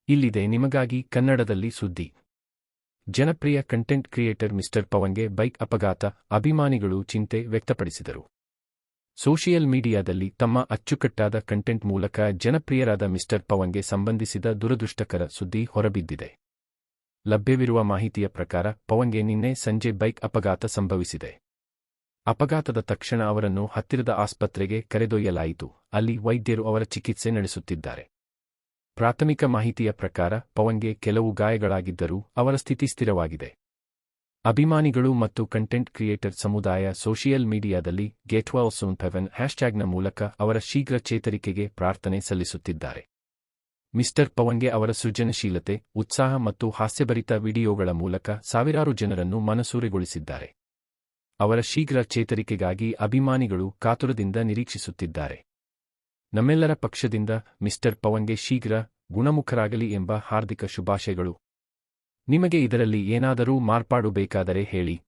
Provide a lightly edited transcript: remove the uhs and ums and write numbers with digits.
ಇಲ್ಲಿದೆ ನಿಮಗಾಗಿ ಕನ್ನಡದಲ್ಲಿ ಸುದ್ದಿ. ಜನಪ್ರಿಯ ಕಂಟೆಂಟ್ ಕ್ರಿಯೇಟರ್ ಮಿಸ್ಟರ್ ಪವನ್ಗೆ ಬೈಕ್ ಅಪಘಾತ, ಅಭಿಮಾನಿಗಳು ಚಿಂತೆ ವ್ಯಕ್ತಪಡಿಸಿದರು. ಸೋಷಿಯಲ್ ಮೀಡಿಯಾದಲ್ಲಿ ತಮ್ಮ ಅಚ್ಚುಕಟ್ಟಾದ ಕಂಟೆಂಟ್ ಮೂಲಕ ಜನಪ್ರಿಯರಾದ ಮಿಸ್ಟರ್ ಪವನ್ಗೆ ಸಂಬಂಧಿಸಿದ ದುರದೃಷ್ಟಕರ ಸುದ್ದಿ ಹೊರಬಿದ್ದಿದೆ. ಲಭ್ಯವಿರುವ ಮಾಹಿತಿಯ ಪ್ರಕಾರ ಪವನ್ಗೆ ನಿನ್ನೆ ಸಂಜೆ ಬೈಕ್ ಅಪಘಾತ ಸಂಭವಿಸಿದೆ. ಅಪಘಾತದ ತಕ್ಷಣ ಅವರನ್ನು ಹತ್ತಿರದ ಆಸ್ಪತ್ರೆಗೆ ಕರೆದೊಯ್ಯಲಾಯಿತು. ಅಲ್ಲಿ ವೈದ್ಯರು ಅವರ ಚಿಕಿತ್ಸೆ ನಡೆಸುತ್ತಿದ್ದಾರೆ. ಪ್ರಾಥಮಿಕ ಮಾಹಿತಿಯ ಪ್ರಕಾರ ಪವನ್ಗೆ ಕೆಲವು ಗಾಯಗಳಾಗಿದ್ದರೂ ಅವರ ಸ್ಥಿತಿ ಸ್ಥಿರವಾಗಿದೆ. ಅಭಿಮಾನಿಗಳು ಮತ್ತು ಕಂಟೆಂಟ್ ಕ್ರಿಯೇಟರ್ ಸಮುದಾಯ ಸೋಷಿಯಲ್ ಮೀಡಿಯಾದಲ್ಲಿ ಗೆಟ್ ವೆಲ್ ಸೂನ್ ಪವನ್ ಹ್ಯಾಶ್ಟ್ಯಾಗ್ನ ಮೂಲಕ ಅವರ ಶೀಘ್ರ ಚೇತರಿಕೆಗೆ ಪ್ರಾರ್ಥನೆ ಸಲ್ಲಿಸುತ್ತಿದ್ದಾರೆ. ಮಿಸ್ಟರ್ ಪವನ್ಗೆ ಅವರ ಸೃಜನಶೀಲತೆ, ಉತ್ಸಾಹ ಮತ್ತು ಹಾಸ್ಯಭರಿತ ವಿಡಿಯೋಗಳ ಮೂಲಕ ಸಾವಿರಾರು ಜನರನ್ನು ಮನಸೂರೆಗೊಳಿಸಿದ್ದಾರೆ. ಅವರ ಶೀಘ್ರ ಚೇತರಿಕೆಗಾಗಿ ಅಭಿಮಾನಿಗಳು ಕಾತುರದಿಂದ ನಿರೀಕ್ಷಿಸುತ್ತಿದ್ದಾರೆ. ನಮ್ಮೆಲ್ಲರ ಪಕ್ಷದಿಂದ ಮಿಸ್ಟರ್ ಪವನ್ಗೆ ಶೀಘ್ರ ಗುಣಮುಖರಾಗಲಿ ಎಂಬ ಹಾರ್ದಿಕ ಶುಭಾಶಯಗಳು. ನಿಮಗೆ ಇದರಲ್ಲಿ ಏನಾದರೂ ಮಾರ್ಪಾಡು ಬೇಕಾದರೆ ಹೇಳಿ.